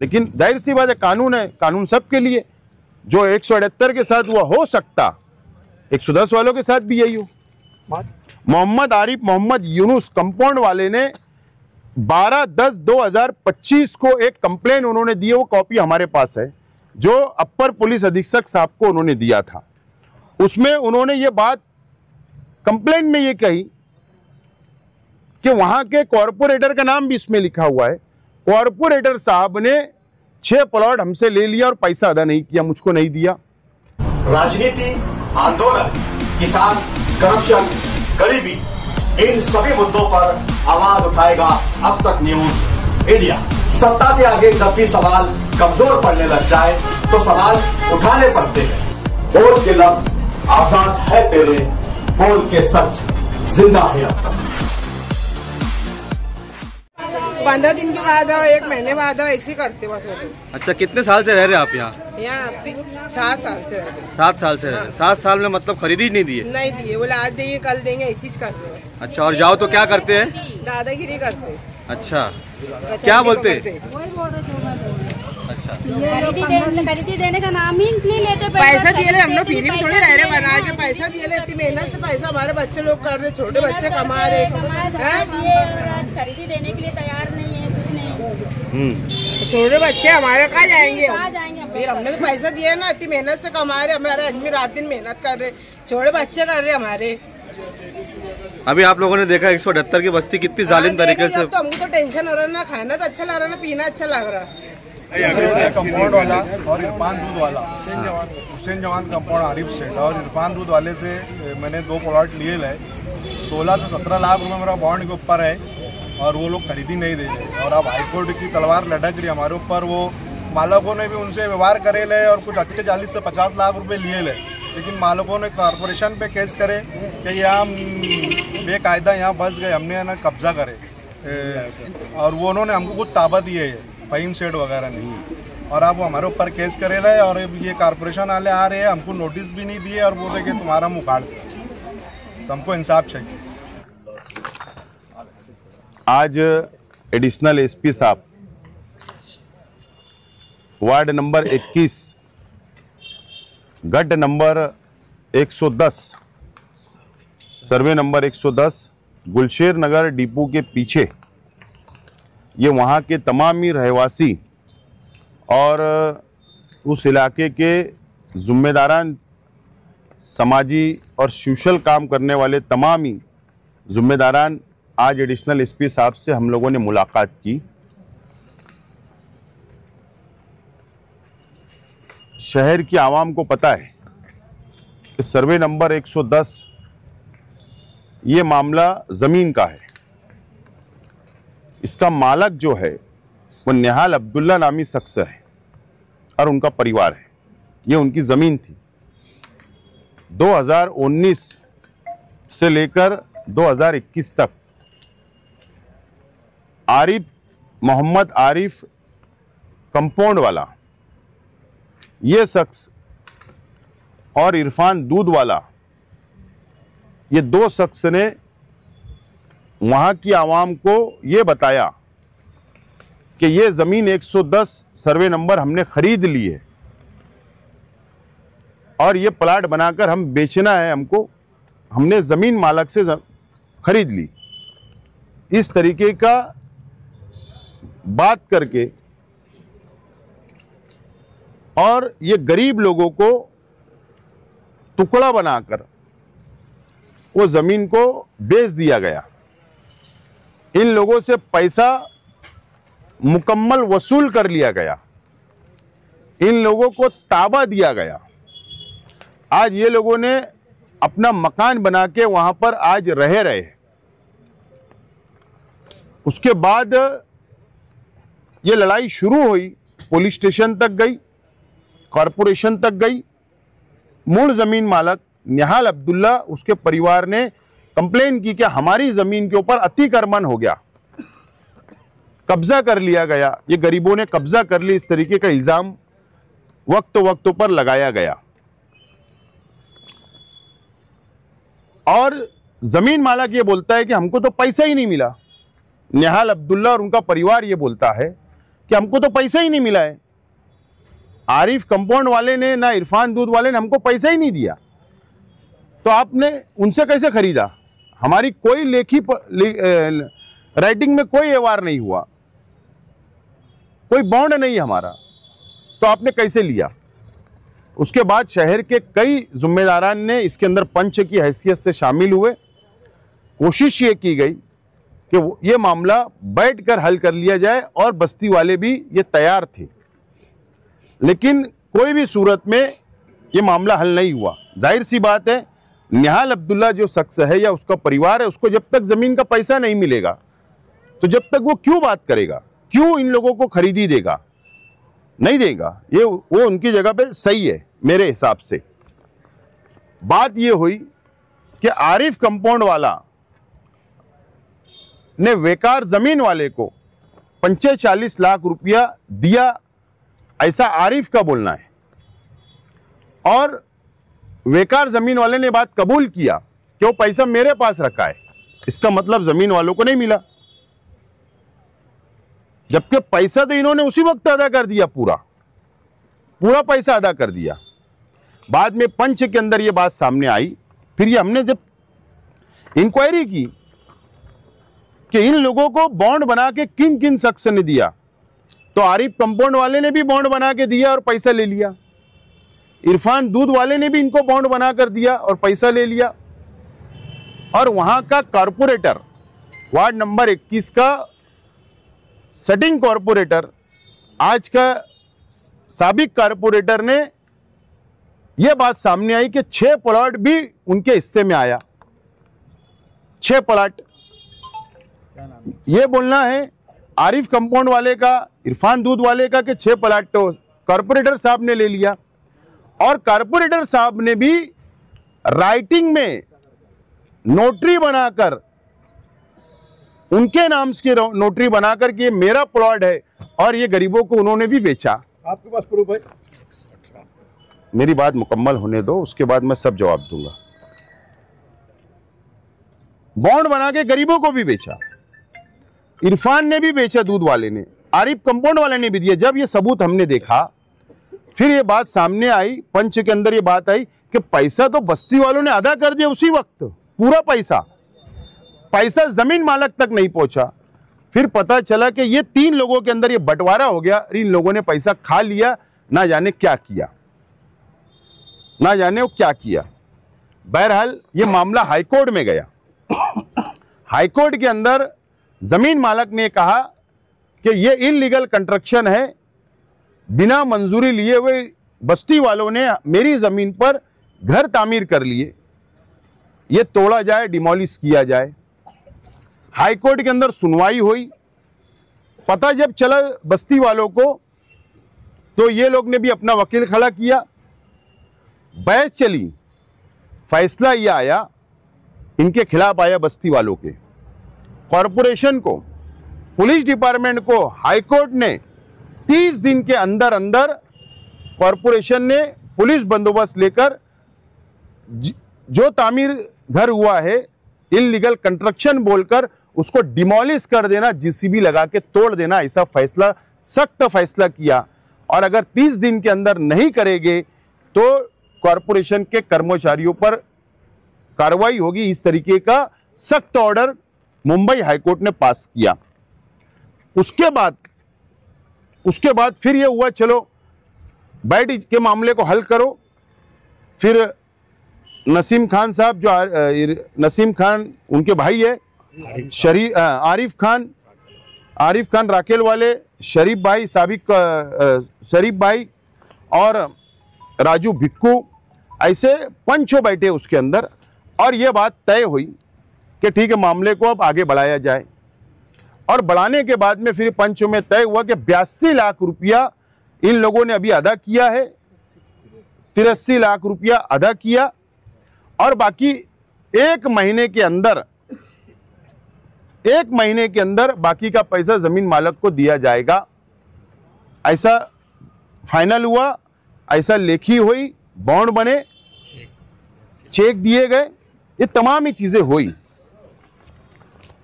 लेकिन जाहिर सी बात है, कानून है, कानून सबके लिए। जो 178 के साथ हुआ हो सकता 110 वालों के साथ भी यही हो। मोहम्मद आरिफ मोहम्मद यूनुस कंपाउंड वाले ने 12/10/2025 को एक कंप्लेन उन्होंने दी है, वो कॉपी हमारे पास है, जो अपर पुलिस अधीक्षक साहब को उन्होंने दिया था। उसमें उन्होंने ये बात कंप्लेन में ये कही कि वहां के कॉरपोरेटर का नाम भी इसमें लिखा हुआ है। कॉरपोरेटर साहब ने 6 प्लॉट हमसे ले लिया और पैसा अदा नहीं किया, मुझको नहीं दिया। राजनीति, आंदोलन, किसान, करप्शन, गरीबी, इन सभी मुद्दों पर आवाज उठाएगा अब तक न्यूज इंडिया। सत्ता के आगे जब भी सवाल कमजोर पड़ने लग जाए तो सवाल उठाने पड़ते हैं। बोल के लफ्ज आजाद है तेरे, बोल के सच जिंदा है अब तक। 15 दिन के बाद आओ, 1 महीने बाद आओ, ऐसे करते बस। अच्छा, कितने साल से रह रहे आप यहाँ? 7 साल से रहते हैं। 7 साल से रह रहे। 7 साल में मतलब खरीदी नहीं दिए? नहीं दिए, बोले आज देंगे कल देंगे, ऐसी करते बस। अच्छा, और जाओ तो क्या करते हैं? दादागिरी करते। अच्छा, क्या बोलते? अच्छा, खरीदी देने का नाम ही नहीं लेते। पैसा दिए ले, हम लोग फ्री में थोड़ी रह रहे, बना के पैसा दिए ले। इतनी मेहनत से पैसा हमारे बच्चे लोग कर रहे, छोटे बच्चे कमा रहे हैं। खरीदी देने के लिए तैयार नहीं है, कुछ नहीं। छोटे बच्चे हमारे कहाँ जाएंगे? फिर हमने तो पैसा दिया ना, इतनी मेहनत से कमा रहे, हमारे आदमी रात दिन मेहनत कर रहे, छोटे बच्चे कर रहे हमारे। अभी आप लोगों ने देखा 178 की बस्ती कितनी जालिम तरीके से। तो हमको तो टेंशन हो रहा है ना, खाना तो अच्छा लग रहा है ना, पीना अच्छा लग रहा है। कंपाउंड वाला और इरफान दूध वाला, हुसैन जवान कंपाउंड आरिफ से, और इरफान दूध वाले से मैंने 2 प्लॉट लिए है। 16 से 17 लाख रुपए मेरा बॉन्ड के ऊपर है और वो लोग खरीदी नहीं दे रहे। और अब हाईकोर्ट की तलवार लटक रही हमारे ऊपर। वो मालकों ने भी उनसे व्यवहार करे ले और कुछ 40 से 50 लाख रुपए लिए ले, लेकिन मालकों ने कॉरपोरेशन पे केस करे कि यहाँ बेकायदा यहाँ बस गए, हमने ना कब्जा करे। और वो उन्होंने हमको कुछ ताबा दिए है, फाइन सेट वगैरह नहीं। और अब वो हमारे ऊपर केस करे ले और ये कॉरपोरेशन वाले आ रहे हैं, हमको नोटिस भी नहीं दिए और बोल रहे कि तुम्हारा मुँह काट दो। तो हमको इंसाफ चाहिए। आज एडिशनल एसपी साहब वार्ड नंबर 21 गढ़ नंबर 110 सर्वे नंबर 110 गुलशेर नगर डिपो के पीछे, ये वहाँ के तमाम ही रहवासी और उस इलाके के जिम्मेदारान, समाजी और सोशल काम करने वाले तमाम ही जिम्मेदारान आज एडिशनल एसपी साहब से हम लोगों ने मुलाकात की। शहर की आवाम को पता है कि सर्वे नंबर 110 ये मामला ज़मीन का है। इसका मालक जो है वो निहाल अब्दुल्ला नामी शख्स है और उनका परिवार है। ये उनकी ज़मीन थी। 2019 से लेकर 2021 तक आरिफ मोहम्मद आरिफ कंपाउंड वाला ये शख्स और इरफान दूध वाला, ये 2 शख्स ने वहाँ की आवाम को ये बताया कि ये ज़मीन 110 सर्वे नंबर हमने ख़रीद ली है और ये प्लाट बनाकर हम बेचना है, हमको हमने ज़मीन मालक से ख़रीद ली। इस तरीके का बात करके और ये गरीब लोगों को टुकड़ा बनाकर वो ज़मीन को बेच दिया गया। इन लोगों से पैसा मुकम्मल वसूल कर लिया गया। इन लोगों को ताबा दिया गया। आज ये लोगों ने अपना मकान बना के वहाँ पर आज रह रहे हैं। उसके बाद ये लड़ाई शुरू हुई, पुलिस स्टेशन तक गई, कॉरपोरेशन तक गई। मूल ज़मीन मालक निहाल अब्दुल्ला, उसके परिवार ने कंप्लेन की कि हमारी ज़मीन के ऊपर अतिक्रमण हो गया, कब्जा कर लिया गया, ये गरीबों ने कब्जा कर ली। इस तरीके का इल्ज़ाम वक्त वक्त पर लगाया गया और ज़मीन मालक ये बोलता है कि हमको तो पैसा ही नहीं मिला। निहाल अब्दुल्ला और उनका परिवार ये बोलता है कि हमको तो पैसा ही नहीं मिला है, आरिफ कंपाउंड वाले ने ना इरफान दूध वाले ने हमको पैसा ही नहीं दिया, तो आपने उनसे कैसे खरीदा? हमारी कोई राइटिंग में कोई व्यवहार नहीं हुआ, कोई बॉन्ड नहीं हमारा, तो आपने कैसे लिया? उसके बाद शहर के कई जिम्मेदारान ने इसके अंदर पंच की हैसियत से शामिल हुए। कोशिश ये की गई कि ये मामला बैठकर हल कर लिया जाए और बस्ती वाले भी ये तैयार थे, लेकिन कोई भी सूरत में ये मामला हल नहीं हुआ। जाहिर सी बात है, निहाल अब्दुल्ला जो शख्स है या उसका परिवार है, उसको जब तक ज़मीन का पैसा नहीं मिलेगा तो जब तक वो क्यों बात करेगा, क्यों इन लोगों को खरीदी देगा? नहीं देगा। ये वो उनकी जगह पे सही है मेरे हिसाब से। बात ये हुई कि आरिफ कंपाउंड वाला ने वेकार जमीन वाले को 45 लाख रुपया दिया, ऐसा आरिफ का बोलना है, और वेकार जमीन वाले ने बात कबूल किया कि वो पैसा मेरे पास रखा है। इसका मतलब जमीन वालों को नहीं मिला, जबकि पैसा तो इन्होंने उसी वक्त अदा कर दिया, पूरा पैसा अदा कर दिया। बाद में पंच के अंदर ये बात सामने आई। फिर ये हमने जब इंक्वायरी की कि इन लोगों को बॉन्ड बना के किन किन शख्स ने दिया, तो आरिफ कंपाउंड वाले ने भी बॉन्ड बना के दिया और पैसा ले लिया, इरफान दूध वाले ने भी इनको बॉन्ड बना कर दिया और पैसा ले लिया, और वहां का कॉरपोरेटर, वार्ड नंबर 21 का सेटिंग कॉरपोरेटर, आज का साबिक कॉरपोरेटर ने यह बात सामने आई कि 6 प्लॉट भी उनके हिस्से में आया। 6 प्लॉट, यह बोलना है आरिफ कंपाउंड वाले का, इरफान दूध वाले का कि 6 प्लॉट तो कॉरपोरेटर साहब ने ले लिया, और कॉरपोरेटर साहब ने भी राइटिंग में नोटरी बनाकर, उनके नाम से नोटरी बनाकर कि ये मेरा प्लॉट है और ये गरीबों को उन्होंने भी बेचा। आपके पास प्रूफ है? मेरी बात मुकम्मल होने दो, उसके बाद मैं सब जवाब दूंगा। बॉन्ड बना के गरीबों को भी बेचा, इरफान ने भी बेचा, दूध वाले ने, आरिफ कंपाउंड वाले ने भी दिया। जब ये सबूत हमने देखा, फिर ये बात सामने आई, पंच के अंदर ये बात आई कि पैसा तो बस्ती वालों ने अदा कर दिया उसी वक्त, पूरा पैसा जमीन मालक तक नहीं पहुंचा। फिर पता चला कि ये 3 लोगों के अंदर ये बंटवारा हो गया, इन लोगों ने पैसा खा लिया, ना जाने क्या किया, ना जाने वो क्या किया। बहरहाल ये मामला हाईकोर्ट में गया। हाईकोर्ट के अंदर जमीन मालक ने कहा कि ये इल्लीगल कंस्ट्रक्शन है, बिना मंजूरी लिए हुए बस्ती वालों ने मेरी जमीन पर घर तामीर कर लिए, ये तोड़ा जाए, डिमोलिश किया जाए। हाईकोर्ट के अंदर सुनवाई हुई। पता जब चला बस्ती वालों को, तो ये लोग ने भी अपना वकील खड़ा किया, बहस चली, फैसला ये आया, इनके खिलाफ आया बस्ती वालों के। कॉरपोरेशन को, पुलिस डिपार्टमेंट को हाईकोर्ट ने 30 दिन के अंदर अंदर, कॉरपोरेशन ने पुलिस बंदोबस्त लेकर जो तामीर घर हुआ है इल्लीगल कंस्ट्रक्शन बोलकर उसको डिमोलिश कर देना, जीसीबी लगा के तोड़ देना, ऐसा फैसला, सख्त फैसला किया। और अगर 30 दिन के अंदर नहीं करेंगे तो कॉरपोरेशन के कर्मचारियों पर कार्रवाई होगी। इस तरीके का सख्त ऑर्डर मुंबई हाईकोर्ट ने पास किया। उसके बाद फिर ये हुआ, चलो बैठ के मामले को हल करो। फिर नसीम खान साहब, जो नसीम खान उनके भाई है, आरिफ खान राकेल वाले, शरीफ भाई, साबिक शरीफ भाई और राजू भिक्कू, ऐसे पंचों बैठे उसके अंदर, और ये बात तय हुई कि ठीक है, मामले को अब आगे बढ़ाया जाए। और बढ़ाने के बाद में फिर पंचों में तय हुआ कि 82 लाख रुपया इन लोगों ने अभी अदा किया है, 83 लाख रुपया अदा किया, और बाकी 1 महीने के अंदर बाकी का पैसा जमीन मालक को दिया जाएगा। ऐसा फाइनल हुआ, ऐसा लेखी हुई, बॉन्ड बने, चेक दिए गए, ये तमाम ही चीजें हुई।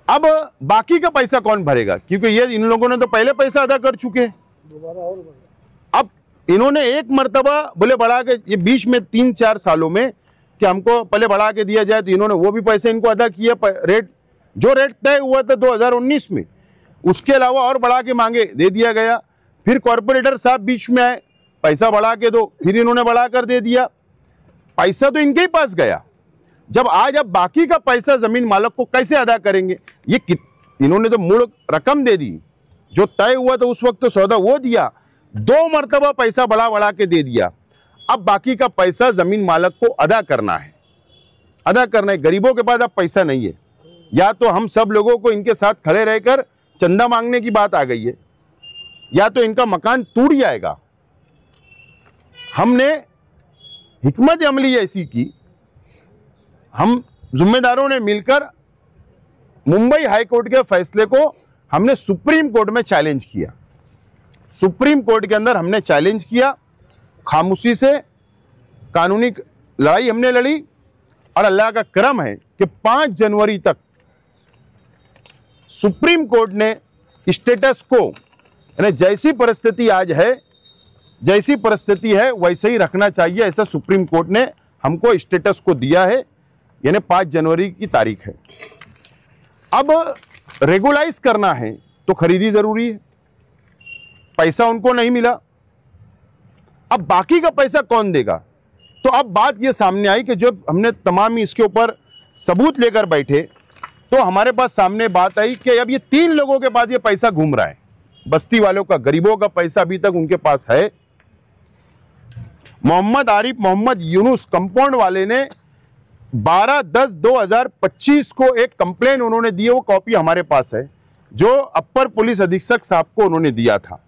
अब बाकी का पैसा कौन भरेगा, क्योंकि ये इन लोगों ने तो पहले पैसा अदा कर चुके हैं। अब इन्होंने एक मर्तबा बोले बढ़ा के, ये बीच में 3-4 सालों में कि हमको पहले बढ़ा के दिया जाए, तो इन्होंने वो भी पैसे इनको अदा किया। रेट जो रेट तय हुआ था 2019 में, उसके अलावा और बढ़ा के मांगे, दे दिया गया। फिर कॉर्पोरेटर साहब बीच में आए, पैसा बढ़ा के दो, फिर इन्होंने बढ़ा कर दे दिया। पैसा तो इनके ही पास गया। जब आज अब बाकी का पैसा जमीन मालिक को कैसे अदा करेंगे? ये इन्होंने तो मूल रकम दे दी, जो तय हुआ था उस वक्त तो सौदा वो दिया, 2 मरतबा पैसा बढ़ा के दे दिया। अब बाकी का पैसा जमीन मालिक को अदा करना है, अदा करना है। गरीबों के पास अब पैसा नहीं है। या तो हम सब लोगों को इनके साथ खड़े रहकर चंदा मांगने की बात आ गई है, या तो इनका मकान टूट जाएगा। हमने हिकमत अमली ऐसी की, हम जिम्मेदारों ने मिलकर मुंबई हाई कोर्ट के फैसले को हमने सुप्रीम कोर्ट में चैलेंज किया। सुप्रीम कोर्ट के अंदर हमने चैलेंज किया, खामोशी से कानूनी लड़ाई हमने लड़ी, और अल्लाह का करम है कि 5 जनवरी तक सुप्रीम कोर्ट ने स्टेटस को, यानी जैसी परिस्थिति आज है, जैसी परिस्थिति है वैसे ही रखना चाहिए, ऐसा सुप्रीम कोर्ट ने हमको स्टेटस को दिया है। यानी 5 जनवरी की तारीख है। अब रेगुलाइज करना है तो खरीदी जरूरी है, पैसा उनको नहीं मिला। अब बाकी का पैसा कौन देगा? तो अब बात ये सामने आई कि जब हमने तमाम इसके ऊपर सबूत लेकर बैठे, तो हमारे पास सामने बात आई कि अब ये 3 लोगों के पास ये पैसा घूम रहा है। बस्ती वालों का, गरीबों का पैसा अभी तक उनके पास है। मोहम्मद आरिफ, मोहम्मद यूनुस कंपाउंड वाले ने 12/10/2025 को एक कंप्लेन उन्होंने दी है, वो कॉपी हमारे पास है, जो अपर पुलिस अधीक्षक साहब को उन्होंने दिया था।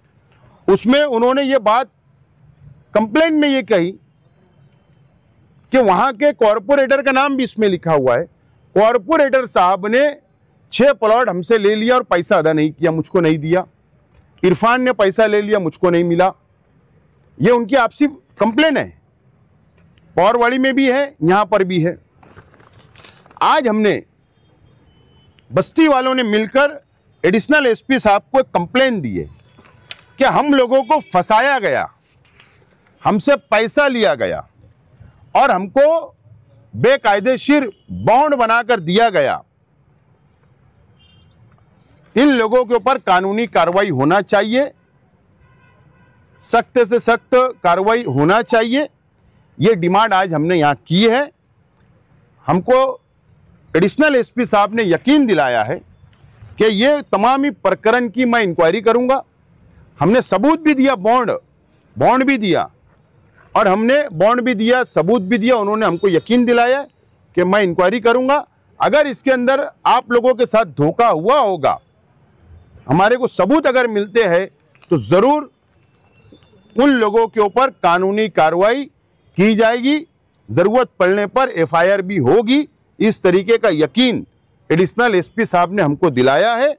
उसमें उन्होंने ये बात कंप्लेन में ये कही कि वहां के कॉरपोरेटर का नाम भी इसमें लिखा हुआ है। कॉरपोरेटर साहब ने 6 प्लॉट हमसे ले लिया और पैसा अदा नहीं किया, मुझको नहीं दिया। इरफान ने पैसा ले लिया, मुझको नहीं मिला। ये उनकी आपसी कंप्लेन है, पौरवाड़ी में भी है, यहां पर भी है। आज हमने बस्ती वालों ने मिलकर एडिशनल एसपी साहब को एक कंप्लेन दी है कि हम लोगों को फंसाया गया, हमसे पैसा लिया गया और हमको बेकायदेशीर बॉन्ड बनाकर दिया गया। इन लोगों के ऊपर कानूनी कार्रवाई होना चाहिए, सख्त से सख्त कार्रवाई होना चाहिए। ये डिमांड आज हमने यहाँ की है। हमको एडिशनल एसपी साहब ने यकीन दिलाया है कि ये तमामी प्रकरण की मैं इंक्वायरी करूँगा। हमने सबूत भी दिया, बॉन्ड भी दिया, और हमने बॉन्ड भी दिया, सबूत भी दिया। उन्होंने हमको यकीन दिलाया कि मैं इंक्वायरी करूँगा। अगर इसके अंदर आप लोगों के साथ धोखा हुआ होगा, हमारे को सबूत अगर मिलते हैं, तो ज़रूर उन लोगों के ऊपर कानूनी कार्रवाई की जाएगी। ज़रूरत पड़ने पर एफआईआर भी होगी। इस तरीके का यकीन एडिशनल एसपी साहब ने हमको दिलाया है,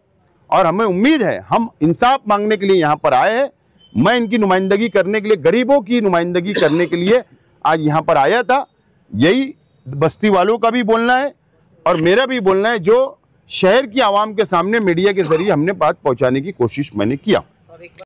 और हमें उम्मीद है, हम इंसाफ मांगने के लिए यहाँ पर आए हैं। मैं इनकी नुमाइंदगी करने के लिए, गरीबों की नुमाइंदगी करने के लिए आज यहाँ पर आया था। यही बस्ती वालों का भी बोलना है और मेरा भी बोलना है, जो शहर की आवाम के सामने मीडिया के जरिए हमने बात पहुँचाने की कोशिश मैंने किया।